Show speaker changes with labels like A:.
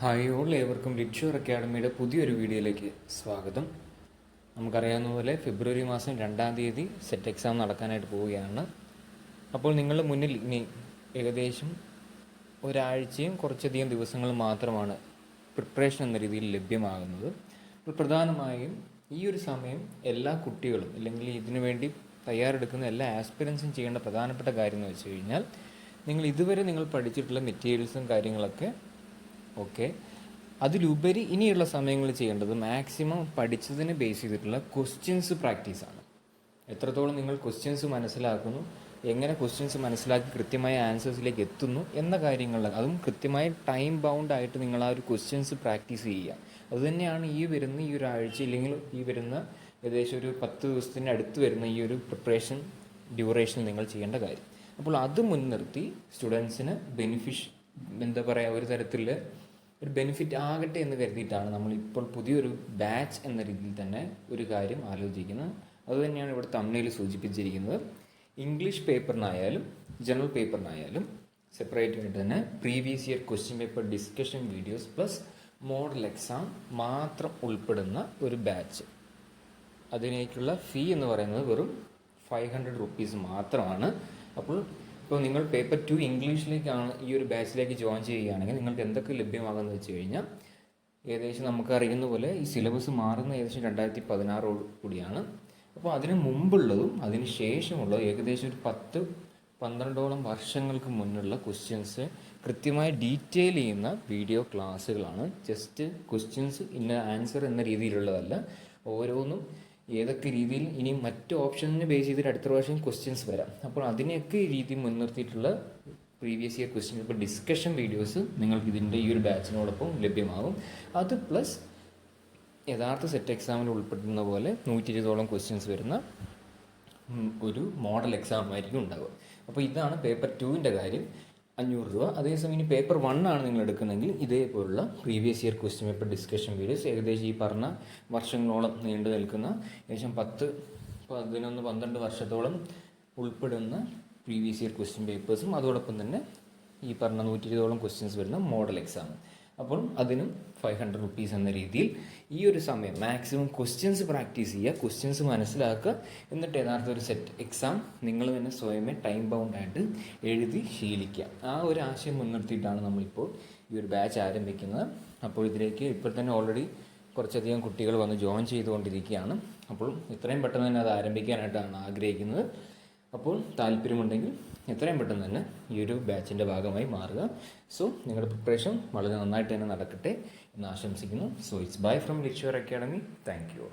A: Hi all, ഏവർക്കും ലിറ്റ്ഷുവർ അക്കാഡമിയുടെ പുതിയൊരു വീഡിയോയിലേക്ക് സ്വാഗതം. നമുക്കറിയാവുന്ന പോലെ ഫെബ്രുവരി മാസം 2-ാം തീയതി സെറ്റ് എക്സാം നടക്കാനായിട്ട് പോവുകയാണ്. അപ്പോൾ നിങ്ങളുടെ മുന്നിൽ ഇനി ഏകദേശം ഒരാഴ്ചയും കുറച്ചധികം ദിവസങ്ങൾ മാത്രമാണ് പ്രിപ്പറേഷൻ എന്ന രീതിയിൽ ലഭ്യമാകുന്നത്. അപ്പോൾ പ്രധാനമായും ഈ ഒരു സമയം എല്ലാ കുട്ടികളും അല്ലെങ്കിൽ ഇതിനു വേണ്ടി തയ്യാറെടുക്കുന്ന എല്ലാ ആസ്പിരൻസും ചെയ്യേണ്ട പ്രധാനപ്പെട്ട കാര്യം എന്ന് വെച്ച് കഴിഞ്ഞാൽ, നിങ്ങൾ ഇതുവരെ നിങ്ങൾ പഠിച്ചിട്ടുള്ള മെറ്റീരിയൽസും കാര്യങ്ങളൊക്കെ ഓക്കെ, അതിലുപരി ഇനിയുള്ള സമയങ്ങളിൽ ചെയ്യേണ്ടത് മാക്സിമം പഠിച്ചതിനെ ബേസ് ചെയ്തിട്ടുള്ള ക്വസ്റ്റ്യൻസ് പ്രാക്ടീസാണ്. എത്രത്തോളം നിങ്ങൾ ക്വസ്റ്റ്യൻസ് മനസ്സിലാക്കുന്നു, എങ്ങനെ ക്വസ്റ്റ്യൻസ് മനസ്സിലാക്കി കൃത്യമായ ആൻസേഴ്സിലേക്ക് എത്തുന്നു എന്ന കാര്യങ്ങളിൽ, അതും കൃത്യമായ ടൈം ബൗണ്ട് ആയിട്ട് നിങ്ങൾ ആ ഒരു ക്വസ്റ്റ്യൻസ് പ്രാക്ടീസ് ചെയ്യുക. അതുതന്നെയാണ് ഈ ഒരാഴ്ച അല്ലെങ്കിൽ ഈ വരുന്ന ഏകദേശം ഒരു 10 ദിവസത്തിന് അടുത്ത് വരുന്ന ഈ ഒരു പ്രിപ്പറേഷൻ ഡ്യൂറേഷൻ നിങ്ങൾ ചെയ്യേണ്ട കാര്യം. അപ്പോൾ അത് മുൻനിർത്തി സ്റ്റുഡൻസിന് ഒരു തരത്തിൽ ഒരു ബെനിഫിറ്റ് ആകട്ടെ എന്ന് കരുതിയിട്ടാണ് നമ്മളിപ്പോൾ പുതിയൊരു ബാച്ച് എന്ന രീതിയിൽ തന്നെ ഒരു കാര്യം ആലോചിക്കുന്നത്. അതുതന്നെയാണ് ഇവിടെ തംബ്നെയിൽ സൂചിപ്പിച്ചിരിക്കുന്നത്. ഇംഗ്ലീഷ് പേപ്പറിനായാലും ജനറൽ പേപ്പറിനായാലും സെപ്പറേറ്റ് ആയിട്ട് തന്നെ previous year question paper discussion videos plus model exam മാത്രം ഉൾപ്പെടുന്ന ഒരു ബാച്ച്. അതിനേക്കുള്ള ഫീ എന്ന് പറയുന്നത് വെറും 500 rupees മാത്രമാണ്. ഇപ്പോൾ നിങ്ങൾ പേപ്പർ 2 ഇംഗ്ലീഷിലേക്കാണ് ഈ ഒരു ബാച്ചിലേക്ക് ജോയിൻ ചെയ്യുകയാണെങ്കിൽ നിങ്ങൾക്ക് എന്തൊക്കെ ലഭ്യമാകുമെന്ന് വെച്ച് കഴിഞ്ഞാൽ, ഏകദേശം നമുക്കറിയുന്ന പോലെ ഈ സിലബസ് മാറുന്ന ഏകദേശം 2016 കൂടിയാണ്. അപ്പോൾ അതിന് മുമ്പുള്ളതും അതിന് ശേഷമുള്ളതും ഏകദേശം ഒരു 10-12 വർഷങ്ങൾക്ക് മുന്നുള്ള ക്വസ്റ്റ്യൻസ് കൃത്യമായി ഡീറ്റെയിൽ ചെയ്യുന്ന വീഡിയോ ക്ലാസ്സുകളാണ്. ജസ്റ്റ് ക്വസ്റ്റ്യൻസ് ഇന്ന ആൻസർ എന്ന രീതിയിലുള്ളതല്ല. ഓരോന്നും ഏതൊക്കെ രീതിയിൽ ഇനി മറ്റ് ഓപ്ഷനിനെ ബേസ് ചെയ്തിട്ട് അടുത്ത പ്രാവശ്യം ക്വസ്റ്റ്യൻസ് വരാം. അപ്പോൾ അതിനെയൊക്കെ രീതി മുൻനിർത്തിയിട്ടുള്ള previous year question paper discussion videos നിങ്ങൾക്ക് ഇതിൻ്റെ ഈ ഒരു ബാച്ചിനോടൊപ്പം ലഭ്യമാകും. അത് പ്ലസ് യഥാർത്ഥ സെറ്റ് എക്സാമിൽ ഉൾപ്പെടുന്ന പോലെ 120ഓളം ക്വസ്റ്റ്യൻസ് വരുന്ന ഒരു മോഡൽ എക്സാം ആയിരിക്കും ഉണ്ടാവുക. അപ്പോൾ ഇതാണ് പേപ്പർ 2ൻ്റെ കാര്യം, 500 രൂപ. അതേസമയം ഇനി പേപ്പർ 1 ആണ് നിങ്ങൾ എടുക്കുന്നതെങ്കിൽ ഇതേപോലുള്ള previous year question paper discussion videos ഏകദേശം ഈ പറഞ്ഞ വർഷങ്ങളോളം നീണ്ടു നിൽക്കുന്ന ഏകദേശം 10-11-12 വർഷത്തോളം ഉൾപ്പെടുന്ന പ്രീവിയസ് ഇയർ ക്വസ്റ്റ്യൻ പേപ്പേഴ്സും അതോടൊപ്പം തന്നെ ഈ പറഞ്ഞ 120ഓളം ക്വസ്റ്റ്യൻസ് വരുന്ന മോഡൽ എക്സാം. അപ്പോൾ അതിനും 500 rupees എന്ന രീതിയിൽ ഈ ഒരു സമയം മാക്സിമം ക്വസ്റ്റ്യൻസ് പ്രാക്ടീസ് ചെയ്യുക, ക്വസ്റ്റ്യൻസ് മനസ്സിലാക്കുക. എന്നിട്ട് യഥാർത്ഥ ഒരു സെറ്റ് എക്സാം നിങ്ങൾ തന്നെ സ്വയമേ ടൈം ബൗണ്ടായിട്ട് എഴുതി ശീലിക്കുക. ആ ഒരു ആശയം മുൻനിർത്തിയിട്ടാണ് നമ്മളിപ്പോൾ ഈ ഒരു ബാച്ച് ആരംഭിക്കുന്നത്. അപ്പോൾ ഇതിലേക്ക് ഇപ്പോൾ തന്നെ ഓൾറെഡി കുറച്ചധികം കുട്ടികൾ വന്ന് ജോയിൻ ചെയ്തുകൊണ്ടിരിക്കുകയാണ്. അപ്പോൾ എത്രയും പെട്ടെന്ന് തന്നെ അത് ആരംഭിക്കാനായിട്ടാണ് ആഗ്രഹിക്കുന്നത്. അപ്പോൾ താല്പര്യമുണ്ടെങ്കിൽ എത്രയും പെട്ടെന്ന് തന്നെ ഈ ഒരു ബാച്ചിൻ്റെ ഭാഗമായി മാറുക. സോ നിങ്ങളുടെ പ്രിപ്പറേഷൻ വളരെ നന്നായിട്ട് തന്നെ നടക്കട്ടെ എന്ന് ആശംസിക്കുന്നു. സോ ഇറ്റ്സ് ബൈ ഫ്രം ലിറ്റ്ഷുവർ അക്കാഡമി. Thank U.